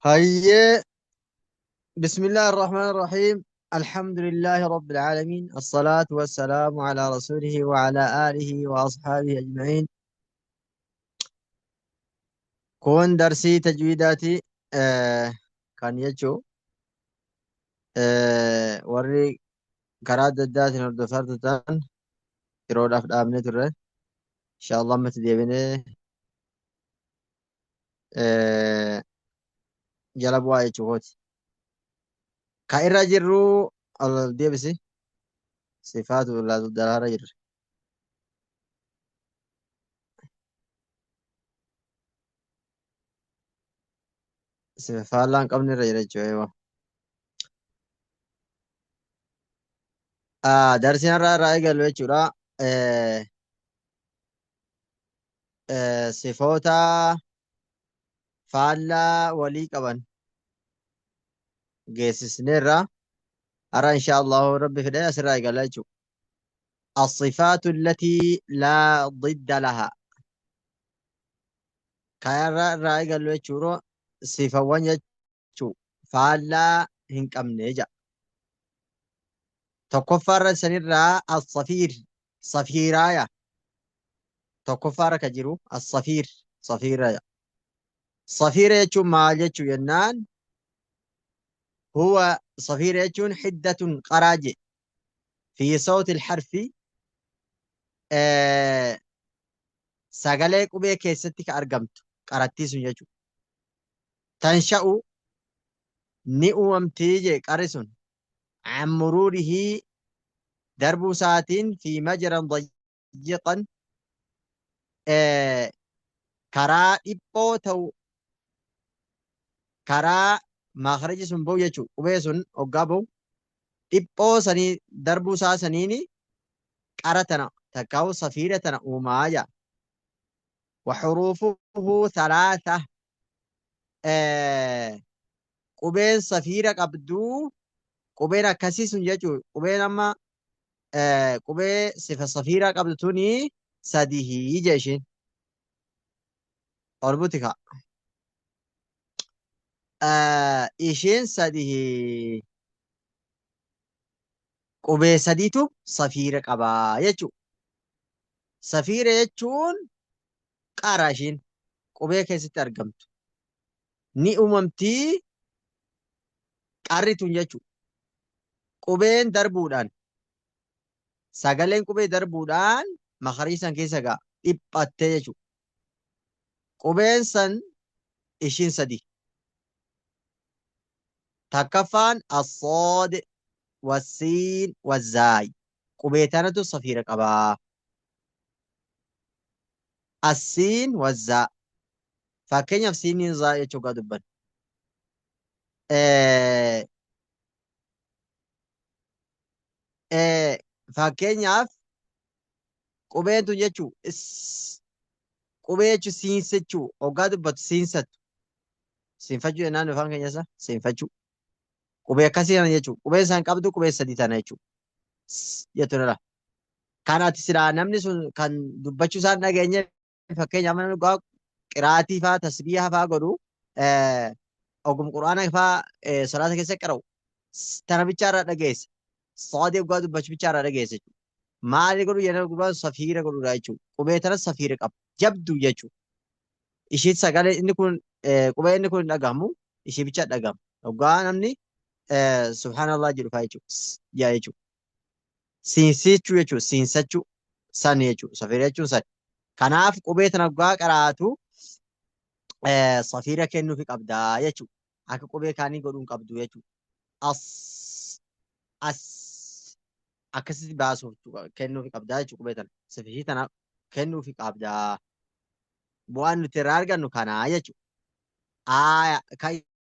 هيا. بسم الله الرحمن الرحيم. الحمد لله رب العالمين، الصلاة والسلام على رسوله وعلى آله وأصحابه أجمعين. كون درسي تجويداتي كان يجو وري كراد الدات نردفرت تان يرود أفد آمنة تره إن شاء الله متديبني جلبوا يجو هوتي كايرا جرو الديبسي صفات ولا دلارة جر صفات لان قبل رجل جوا. درسنا رأي قالوا يجورا صفوتا faallaa walii qaban geessisneerra. Ara insha Allahu rabbi fedhe asirraa eegala jechuudha. الصفات التي لا ضد لها كايرا راي قالوا يجورو صفوان يجو فالا هنك أمنيجا تكفر سنرا الصفير صفيرايا تكفر كجرو الصفير صفيرايا صفير يجو ما يجو ينان هو صفير يجون حدة قراجي في صوت الحرف آه sagalee qubee keessatti ka argamtu qarattii sun jechuudha. Tansha'u ni uumamtii jee qarri sun ammuruurihii darbuu isaatiin fi majran dayyiqan karaa dhiphoo ta'u karaa maakaraji sun ba'u jechuudha. Qubee sun hoggaa ba'u dhiphoo sanii darbuu isaa saniini qara tana takkaa'u safiira tana uumaa jaa. وحروفه ثلاثة qubeen safiira qabduu qubeen akkasii sun jechuun qubeen amma qubee sifa safiiraa qabdu tuni sadihii jeeshin orbuti ka ishiin sadihii qubee sadiitu safiira qabaa jechuudha. Safiira jechuun qara ishiin qubee keessatti argamtu ni uumamtii qarri tun jechuudha. Qubeen darbuudhaan sagaleen qubee darbuudhaan makarii san keessa gaa dhiphattee jechuudha. Qubeen san ishiin sadi. Takkaffaan assood wasiin wazaayi qubee tanatu safiira qabaa. Asiin wazaa fakkeenyaaf siiniin zaa jechuu gaa dubban. Fakkeenyaaf qubeen tun jechuu qubee jechuun siinsechuu hoggaa dubbatu siinsattu siinfachuu jennaan afaan keenya isaa siinfachuu qubee akkasii kana jechuudha. Qubeen isaan qabdu qubee sadii tana jechuudha. Jechuudha. Kan ati silaa namni sun kan dubbachuu isaan dhageenye fakkeenyaaf namni dhugaa qiraatii fa'aa tasbiiha fa'aa godhu ogum quraana fa'aa salaata keessa qara'u tana bichaarraa dhageesse. Saadii dhugaa dubbachuu bichaarraa dhageesse jechuudha. Maali godhu yeroo gubbaa safiira godhudha jechuudha. Qubee tana safiira qaba. Jabdu jechuudha. Ishii sagalee inni kun qubee inni kun hin dhagahamu ishii bicha dhagahama. Dhugaa namni subhaanallah jedhu fa'aa jechuudha. Siinsichuu jechuudha. Siinsachuu san jechuudha. Safiira jechuun san. Kanaaf qubee tana dhugaa qaraatu safiira kennuufi qabdaa jechuudha. Akka qubee kaanii godhuun qabdu jechuudha. As akkasitti baasuuf kennuufi qabdaa jechuudha qubee tana. Safiirii tana kennuufi qabdaa. Bu'aan nuti irraa argannu kanaa jechuudha. Kan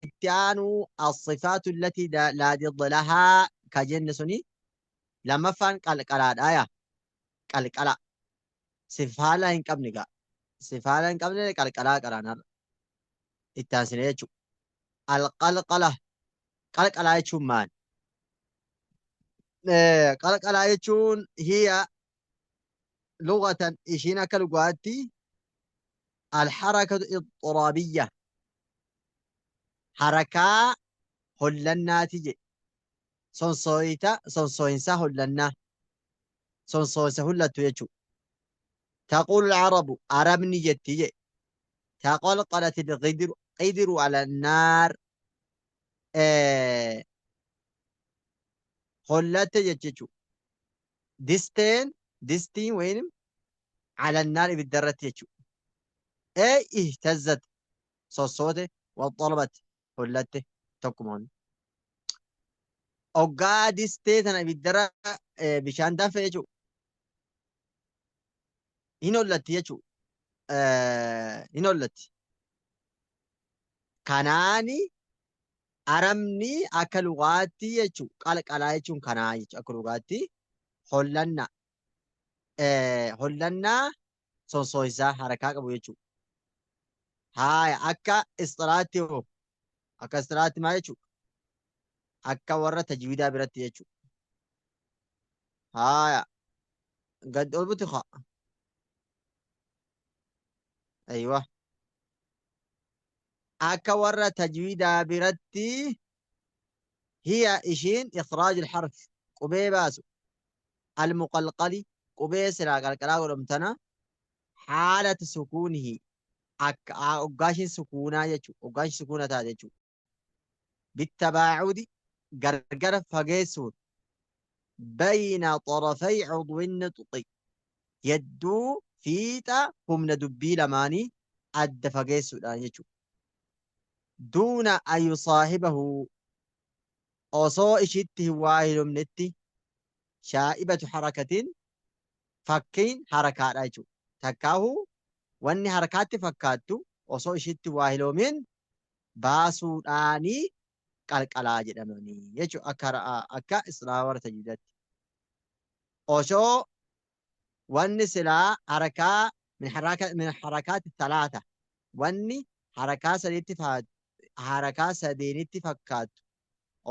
itti aanu as-sifaatu allatii laa didda lahaa ka jenne suni lammaffaan qalqalaadhaa yaa. Qalqala. Sifaala hin qabne gaa. Sifaala hin qabne qalqalaa qaraanarra. Itti aansine jechuudha. Alqalqala. Qalqalaa jechuun maali? Qalqalaa jechuun hiya lugatan ishiin akka lugaatti الحركة اضطرابية harakaa hollannaati jedhe sonsooyinsa hollannaa sonsooyinsa hullattu jechuudha. تقول العرب عربني جتي تقلقلت القدر قدر على النار خلت جتشو دستين وين على النار بالدرة يجو اي اهتزت صوته وطلبت خلته تكمون اوغا دستين انا بالدرة بشان دافع يجو هنا ولت يجو هنا ولت كناني aramni akka lugaatti jechuun qalqalaa jechuun kanaa jechuun akka lugaatti hollannaa hollannaa sonsooyisaa harakaa qabu jechuudha. Haaya akka istiraatti hoo akka istiraatti maal jechuudha? Akka warra tajwiidaa biratti jechuudha. Haaya gad ol buti haa. Aywa. Akka warra tajwiidaa biratti هي إشين إخراج الحرف قبي باسو المقلقل قبي سلا قلقلا ورمتنا حالة سكونه أقاش سكونا يجو أقاش سكونة تاجو بالتباعد قرقر فقيسون بين طرفي عضو النطق يدو فيتا هم ندبي لماني أد فقيسون يجو دون أن يصاحبه osoo ishitti waa hilomnetti shaa'ibatu harakatin fakkiin harakaadha jechuudha. Takkaahu wanni harakaatti fakkaattu osoo ishitti waa hilomin baasuudhaanii qalqalaa jedhamanii jechuudha. Akka islaa warra tajwidatti. Osoo wanni silaa harakaa min harakaatti talaata wanni harakaa sadeenitti fakkaattu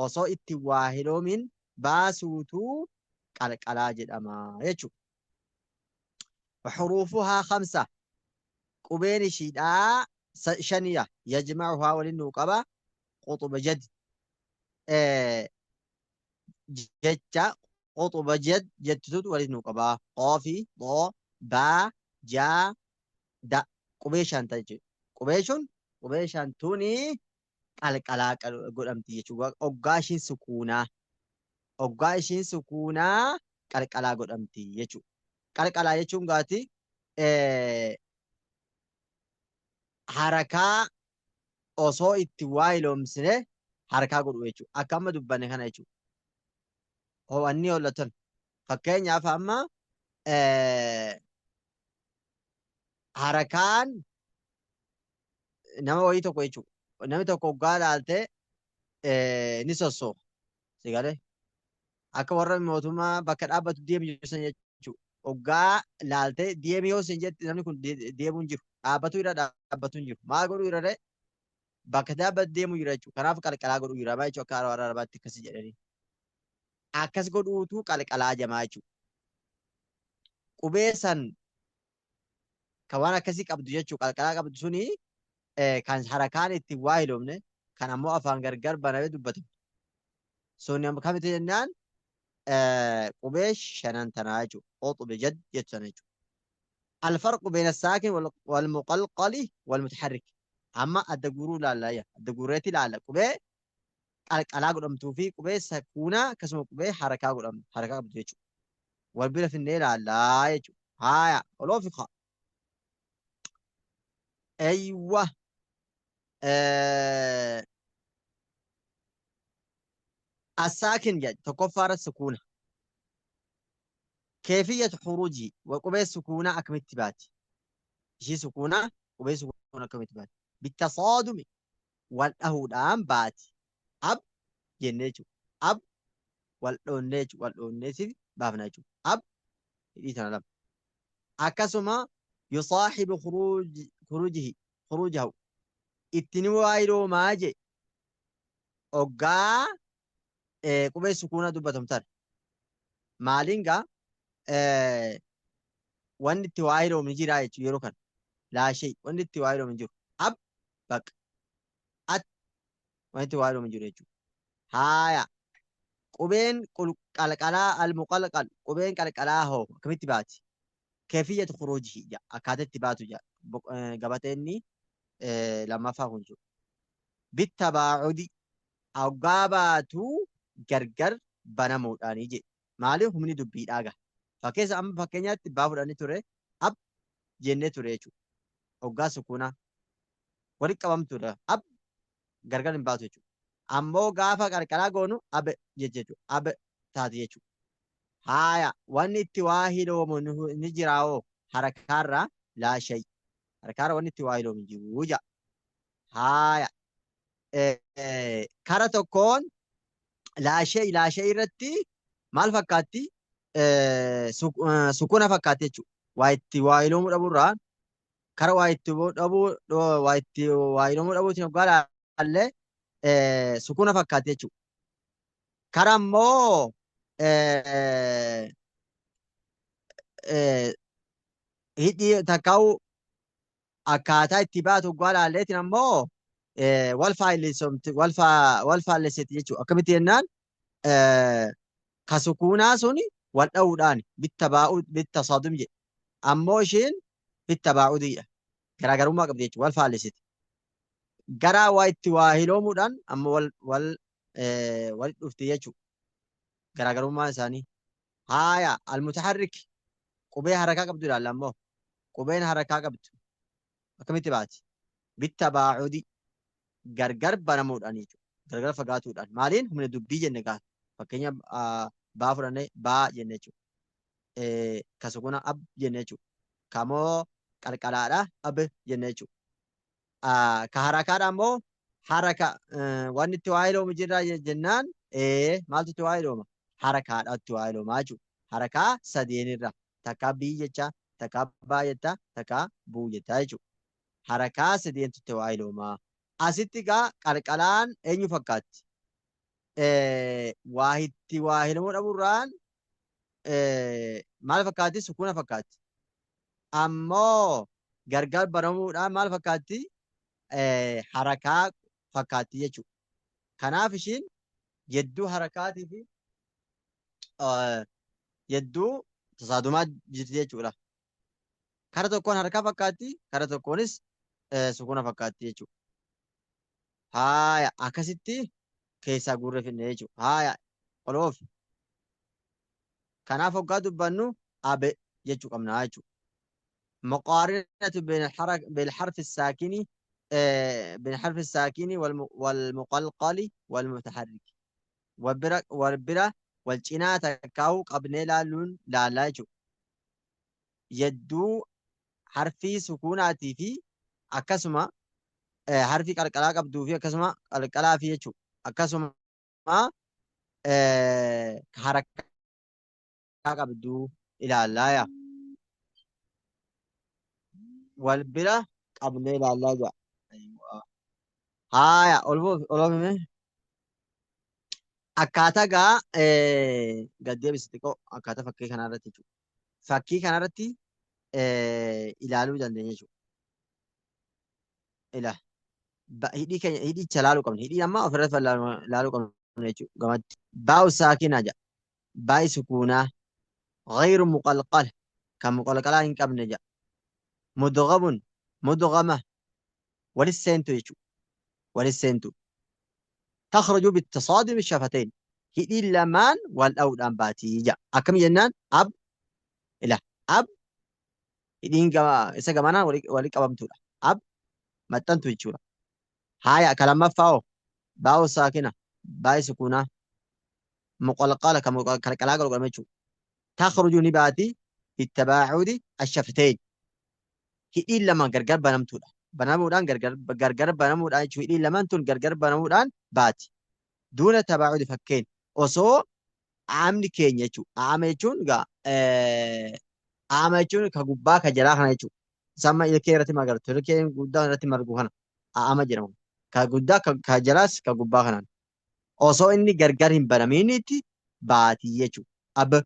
osoo itti waa hiloomin baasuutu qalqalaa jedhama jechuudha. وحروفها 5 قبين شيدا شنية يجمعها وللنقبة قطب جد جتة قطب جد جتتut وللنقبة قافي ضو با جا دا قبيشان تجي قبيشان توني qalqalaa godhamti jechuudha. Oggaa ishiin sukuunaa qalqalaa godhamti jechuudha. Qalqalaa jechuun gaati harakaa osoo itti waa hiloomsine harakaa godhu jechuudha. Akka amma dubbanne kana jechuudha. Ho'anni hollatan fakkeenyaaf amma harakaan nama wayii tokko jechuudha. Namni tokko oggaa ilaaltee ni sossooha. Sigalee akka warra mootummaa bakka dhaabbatu deemu san jechuudha. Oggaa ilaaltee deemi yoo sin jetti namni kun deemuu hin jiru. Dhaabbatu irra dhaabbatu hin jiru. Maal godhuu irra bakka dhaabbatu deemuu jira jechuudha. Kanaaf qalqalaa godhuu jira jechuudha. Akka warra arabaatti akkasii jedhanii. Akkas godhuutu qalqalaa jamaa jechuudha. Qubee san kan waan akkasii qabdu jechuudha. Qalqalaa qabdu suni kan harakaan itti waa hiloomne kan ammoo afaan gargar banamee dubbatamu. Sunni amma kamitti jennaan qubee shanan tanaa jechuudha. Qoxube jad jechuudha jechuudha. الفرق بين الساكن والمقلقل والمتحرك أما الدجورو لا لا يا الدجوراتي لا لا قبة قلقلا قدام توفي قبة سكونة كسم قبة حركة قدام حركة قدام يجوا والبلا في النيل لا يجوا هايا ولو في خا أيوة الساكن جد تكفر السكونة كيفية خروجه وقبة سكونة أكمتبات شيء سكونة قبة سكونة أكمتبات بالتصادم والأهودان بات أب جنيجو أب والأونيج بافناجو أب يتنالم أكسما يصاحب خروجه اتنوايرو ماجي أوغا قبة سكونة دبتم تر مالينغا wanni itti waa hiroomu jira jechuudha yeroo kana. Laashee wanni itti waa hiroomu jiru. Ab baq at wanti waa iloomu jiru jechuudha. Haaya qubeen qalqalaa al-muqalqal qubeen qalqalaa hoo akkamitti baati? Keefiyyatu khuruujihi akkaataa itti baatu gabateenni lammaffaa kun jiru. Bitta baacudi hoggaa baatu gargar banamuudhaanii jedhe. Maaliif humni dubbiidhaa gaha? Fakkeessa amma fakkeenyaatti baa fudhanii ture ab jennee ture jechuudha. Hoggaa sukuunaa walitti qabamtuudha. Ab gargar hin baatu jechuudha. Ammoo gaafa qarqaraa goonu ab jechuudha. Ab taati jechuudha. Haaya wanni itti waa hiloomu ni jiraawoo harakaarraa laashay. Harakaarra wanni itti waa hiloomu jiru jaa. Haaya kara tokkoon laashee irratti maal fakkaatti? Sukuna fakkaatti jechuudha. Waa itti waa hiloomuu dhabuurraa kara waa itti waa hiloomuu dhabuutiin hoggaa laallee sukuna fakkaatti jechuudha. Kara ammoo hidhii takkaa'u akkaataa itti baatu hoggaa laalleetiin ammoo wal faallesseeti jechuudha. Akkamitti jennaan ka sukuunaa suni wal dha'uudhaan bitta saadum jedhe. Ammoo isheen bitta baa'uudhiidha. Garaagarummaa qabdi jechuudha. Wal faallesseeti. Garaa waa itti waa hiloomuudhaan ammoo wal dhufti jechuudha. Garaagarummaa isaanii. Haaya almutaharrik qubee harakaa qabdu ilaalla ammoo qubeen harakaa qabdu akkamitti baati? Bitta baa'uudhi gargar banamuudhaan jechuudha. Gargar fagaatuudhaan. Maaliin humna dubbii jenne gaafa. Fakkeenya baa fudhannee baa jenne jechuudha. Ka sukuna ab jenne jechuudha. Kamoo qalqalaadha ab jenne jechuudha. Ka harakaadha ammoo haraka wanni itti waa hiloomu jirra jennaan maaltu itti waa hilooma? Harakaadha itti waa hiloomaa jechuudha. Harakaa sadeenirra takka bii jecha takka baa jetta takka buu jetta jechuudha. Harakaa sadeentu itti waa hiloomaa. Asitti gaa qalqalaan eenyu fakkaatti? Waa itti waa hiloomuu dhabuurraan maal fakkaatti? Sukuna fakkaatti. Ammoo gargar banamuudhaan maal fakkaatti? Harakaa fakkaatti jechuudha. Kanaaf ishiin yedduu harakaatii fi yedduu tasaadumaa jirti jechuudha. Kara tokkoon harakaa fakkaatti, kara tokkoonis sukuna fakkaatti jechuudha. Haaya akkasitti keessaa guurree finne jechuudha. Haaya oloof. Kanaaf hoggaa dubbannu abe jechuu qabna jechuudha. مقارنة بين الحرف الساكن والمقلقل والمتحرك والبرة والجنات كاو قبل لالون لالاجو يدو حرفي سكوناتي في أكسما حرفي قلقلا قبدو في أكسما قلقلا في يجو أكسما حركة قبدو إلى اللايا والبرة قبل لالاجو هايا أولو akkaataa gaa gaddee xiqqoo akkaataa fakkii kanarratti jechuudha. Fakkii kanarratti ilaaluu dandeenya jechuudha. Hidhii keenya hidhicha ilaaluu qabna. Hidhii amma ofirratti ilaaluu qabna jechuudha. Gamatti baa'u saakinaa jedha. Baa'i sukuunaa غير مقلقل كمقلقلا hin qabne jedha. مدغم مدغمة وللسينتو jechuudha. وللسينتو تخرج بالتصادم الشفتين هي لمان والأودان باتي جا أكم جنان أب إله أب إدين جما إسا جمانا وليك أبام تولا أب متن تويتشولا هاي كلام فاو باو ساكنة باي سكونة مقلقالة كلا قالوا قلمتشو تخرج نباتي التباعد الشفتين هي لما جرجر بنام تولا banamuudhaan gargar banamuudhaan jechuun hidhiin lamaan tun gargar banamuudhaan baati. Duuna tabaa'udi fakkeen osoo aamni keenya jechuudha. Aama jechuun aama jechuun ka gubbaa ka jalaa kana jechuudha. Isaan ilkee irratti magartu. Ilkee guddaa irratti margu kana aama jedhamu. Ka guddaa ka jalaas ka gubbaa kanaan. Osoo inni gargar hin banamiinitti baati jechuudha. Abba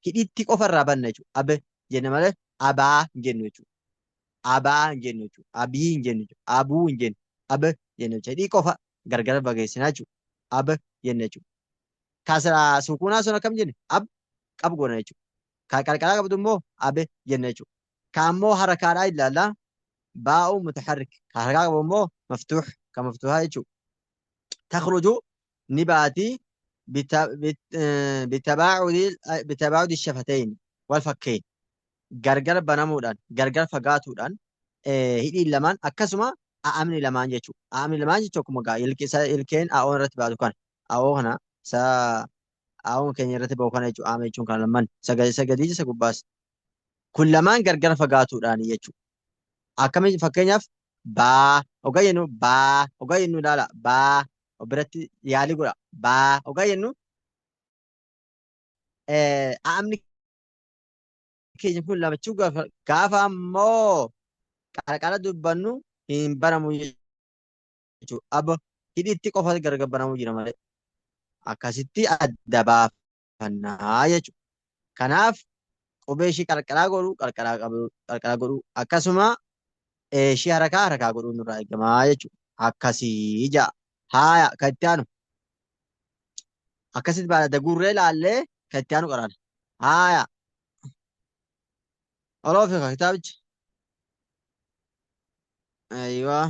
hidhiitti qofarraa banna jechuudha. Abba jenna malee abaa hin jennu jechuudha. Abaa hin jennu jechuudha. Abii hin jennu jechuudha. Abuu hin jennu. Abba jennu jechuudha. Hidhii qofa gargar fageessinaa jechuudha. Ab jenne jechuudha. Kasra sukuunaa sun akkam jenne ab qab goona jechuudha. Kan qalqalaa qabdu immoo abe jenne jechuudha. Kan ammoo harakaadhaa ilaallaa baa'u mutaharrik kan harakaa qabu immoo maftuux kan maftuuxaa jechuudha. Takhruju ni baati bitabaacudi shafateyn wal fakkeenya. Gargar banamuudhaan gargar fagaatuudhaan hidhiin lamaan akkasuma a'amni lamaan jechuudha. A'amni lamaan jechuun akkuma gaa ilkeen a'oon irratti baatu kana a'oo kana isa a'oon keenya irratti ba'u kana jechuudha. A'ama jechuun kana lamaan isa gadii isa gubbaas kun lamaan gargar fagaatuudhaan jechuudha. Akkamiin fakkeenyaaf baa ogaa jennu baa ogaa jennu ilaala baa biratti yaalii godha baa ogaa jennu a'amni keenya kun lamachuu gaafa ammoo qalqala dubbannu hin banamu jechuudha. Abba hidhiitti qofa gargar banamuu jira malee akkasitti adda baafannaa jechuudha. Kanaaf qubee ishii qalqalaa godhu akkasuma ishii harakaa godhuu nurraa eegamaa jechuudha. Akkasii ja'a. Haaya kan itti aanu akkasitti baala gurree laallee kan itti aanu qoraan. Haaya. Oloofi kitaabicha. Ayiwaa.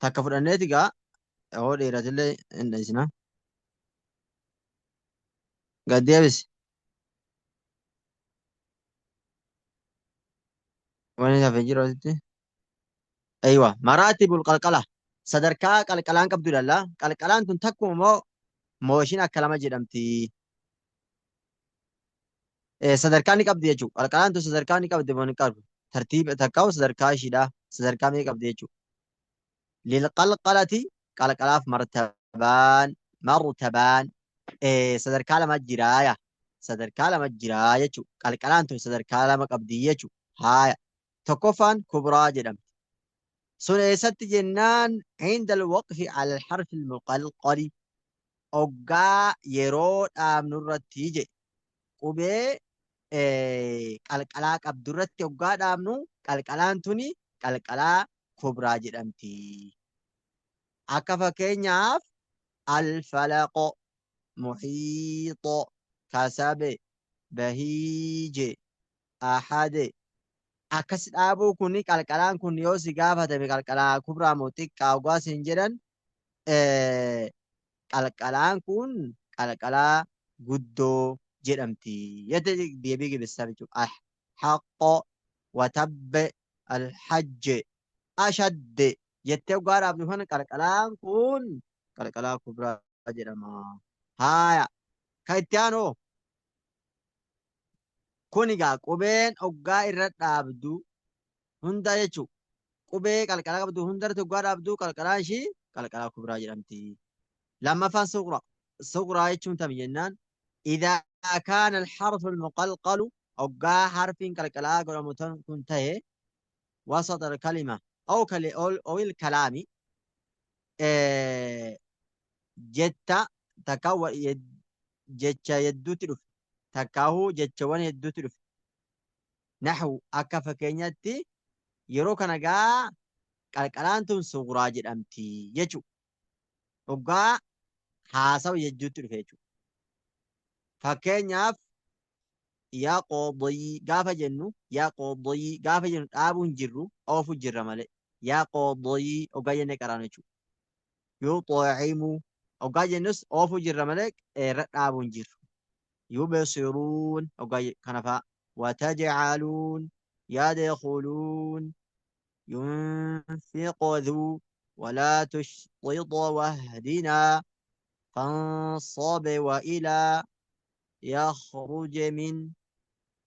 Takka fudhanneeti gaa yoo dheeratillee hin dheesina. Gad deebisi. Wani hafee jiru asitti. Ayiwaa. Maraatibul qalqala. Sadarkaa qalqalaan qabdu ilaalla. Qalqalaan tun takkuma moo mooshin akka lama jedhamti. Sadarkaa ni qabdi jechuudha. Qalqalaan tun sadarkaa ni qabdi moo ni qabdu. Tartiiba takkaa'u sadarkaa ishiidhaa. Sadarkaa mee qabdi jechuudha. Lilqalqalati qalqalaaf martabaan sadarkaa lama jiraaya. Sadarkaa lama jiraa jechuudha. Qalqalaan tun sadarkaa lama qabdi jechuudha. Haaya. Tokkoffaan kubraa jedhamti. Sun eessatti jennaan عند الوقف على الحرف المقلقل oggaa yeroo dhaabnu irratti je qubee qalqalaa qabdu irratti oggaa dhaabnu qalqalaan tuni qalqalaa kubraa jedhamti. Akka fakkeenyaaf alfalaqo muhiixo kasabe bahiije ahade akkas dhaabuu kuni qalqalaan kun yoo si gaafatame qalqalaa kubraa moo xiqqaa oggaa siin jedhan qalqalaan kun qalqalaa guddoo jedhamti. Yette deebii gibisaa jechuudha. Haqqo watabbe alhajje ashadde jettee oggaa dhaabnu kana qalqalaan kun qalqalaa kubraa jedhama. Haaya kan itti aanoo kun egaa qubeen oggaa irra dhaabdu hunda jechuudha. Qubee qalqalaa qabdu hundarratti oggaa dhaabdu qalqalaan ishii qalqalaa kubraa jedhamti. لما فان صغرى يجون تمينان إذا كان الحرف المقلقل أو حرف كالكلا قول منتهي وسط الكلمة أو الكلام جتا تكو جتا يدو تلف تكاهو جتشوان يدو تلف نحو أكا فكينيتي يروك نقا كالكلانتم صغرى جدامتي يجو oggaa haasawu jechuutti dhufe jechuudha. Fakkeenyaaf yaa qoodoyii gaafa jennu yaa qoodoyii gaafa jennu dhaabuu hin jirru oofu jirra malee yaa qoodoyii oggaa jennee qaraanu jechuudha. Yoo xoo'imuu oggaa jennus oofu jirra malee irra dhaabuu hin jirru. Yubsiruun oggaa kana fa'a. Watajcaluun yadkhuluun ينفق ذو ولا تشطط واهدنا فانصب وإلى يخرج من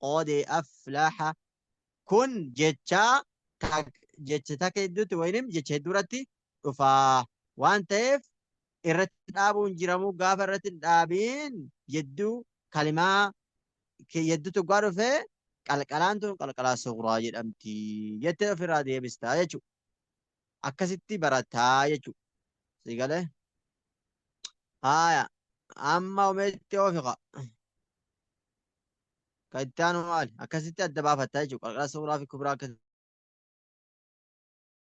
قد أفلح كن جتشا جتشتك يدوت وينم جتش دورتي رفا وانتف الرتابون جرمو غاف الرتابين يدو كلمة كي يدو تقارو في قلقلانتون قلقلا صغرى جدامتي يتو في رادية بستا يجو akkasitti barataa jechuudha. Si galee? Haaya. Amma omeetti oofiqa. Kan itti aanu maali? Akkasitti adda baafattaa jechuudha. Qalqala suuraa fi kubraa akkasitti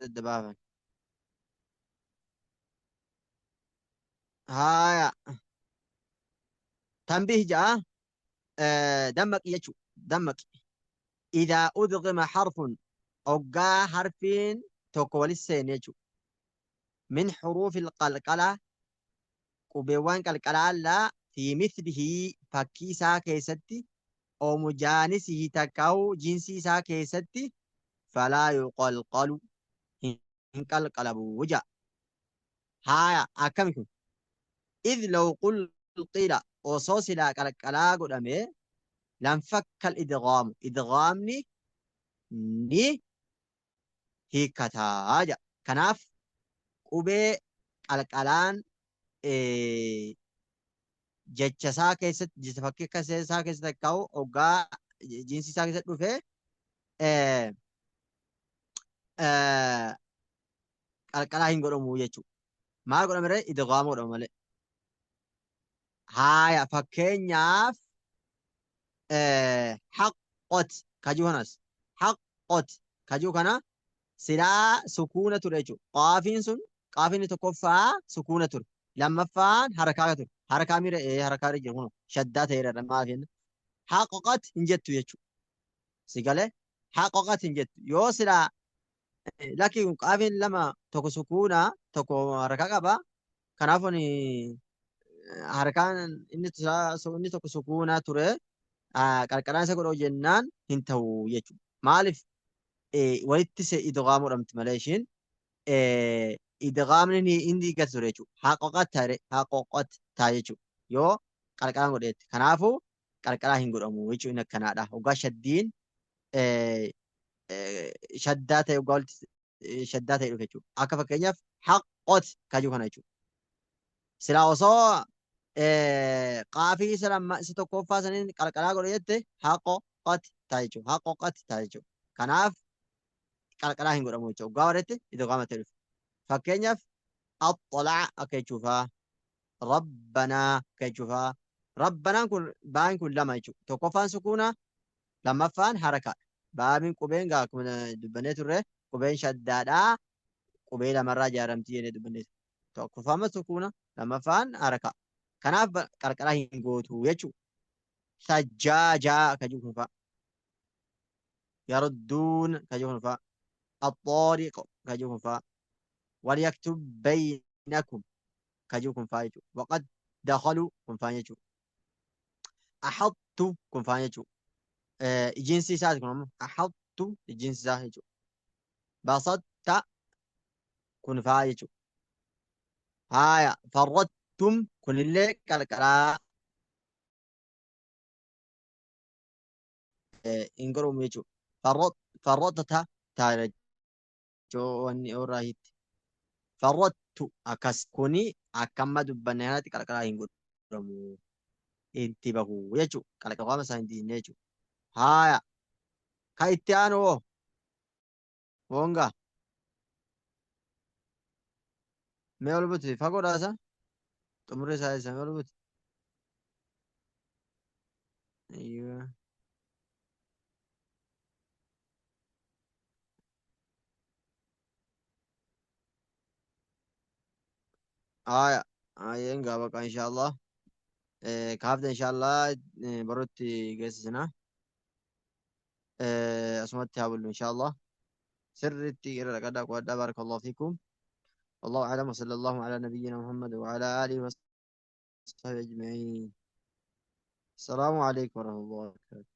adda baafan. هايا تنبيه جاء دمك يجو دمك إذا أدغم حرف أوجا حرفين توكو لسين يجو من حروف القلقلة قبيوان قلقلة لا في مثله فكيسا كيستي أو مجانسه تكاو جنسي سا كيستي فلا يقلقل إن قلقلبو وجا هايا أكمكم إذ لو قل قيل وصوص لا قلقلا قدامي لم فك الإدغام إدغامني ني هي كتاجا كناف قبي قلقلان إيه جتشسا كيست جتفكي كسيسا كيست تكاو أوغا جنسي سا كيست دفه إيه إيه قلقلا هنگورمو يچو ما قدامي إدغام قدامي هايا فكينياف حقت كجوهنس حقت كجو كنا سلا سكونة رجو قافين سن قافين تكفى سكونة لما فان حركة حركة مير حركة رجو هنا شدات هيرا لما فين حققت انجت يجو سيقاله حققت انجت يو سلا لكن قافين لما تكو سكونة تكو حركة قبا كنافوني حركة إني تكو سكونة تره qarqaraan isa godhoo jennaan hin ta'u jechuudha. Maaliif walitti se idgaamu dhamti malee ishiin idgaamni inni gadi ture jechuudha. Haqoqat taa'e haqoqat ta'a jechuudha. Yoo qarqaraan godheetti. Kanaafuu qarqaraa hin godhamu jechuudha inni akkanaadha. Hoggaa shaddiin shaddaa ta'e hoggaa walitti shaddaa ta'e dhufe jechuudha. Akka fakkeenyaaf haqot kajuu kana jechuudha. Silaa osoo qaafii isa lama isa tokkoffaa saniin qarqaraa godhe jette haqoqat ta'a jechuudha. Haqoqat ta'a jechuudha. Kanaaf qarqaraa hin godhamu jechuudha. Hoggaa walitti idgaama ta'e dhufe. Fakkeenyaaf axxalaca akka jechuufaa rabbanaa akka jechuufaa rabbanaan kun baay'in kun lama jechuudha. Tokkoffaan sukuuna lammaffaan harakaadha. Baabiin qubeen gaa akkuma dubbannee turre qubeen shaddaadhaa qubee lamarraa ijaaramti jennee dubbannee turre. Tokkoffaan sukuuna lammaffaan harakaa. Kanaaf qarqaraa hin gootu jechuudha. Sajjaajaa akka jiru kun fa'a. Yarduun akka jiru kun fa'a. Axxooriq akka jiru kun fa'a. وليكتب بينكم كجو كن فايجو وقد دخلوا كن فايجو أحطوا كن فايجو جنسي ساعد كن أحطوا جنسي ساعد بسطت كن فايجو هايا فرطتم كن اللي كالكرا إنقروا ميجو فرطتها تارجو واني أوراهيت فرطت أكس كوني أكما دبنانات كالكرا إنقروا intibahu jechuudha. Qalaqawaa isaa hin diinne jechuudha. Haaya. Ka itti aanu hoo? Honga. Mee ol buti? Fagoodhaa isa? Xumurri isaa isa mee ol buti? Iyyuu. Haaya. Haayeen gaa baqa inshaallah. Kaafta inshaallah barutti geessisina. Asumatti haa bullu inshaallah. سرتي إلى الأقدار وأدى بارك الله فيكم والله أعلم وصلى الله على نبينا محمد وعلى آله وصحبه أجمعين السلام عليكم ورحمة الله وبركاته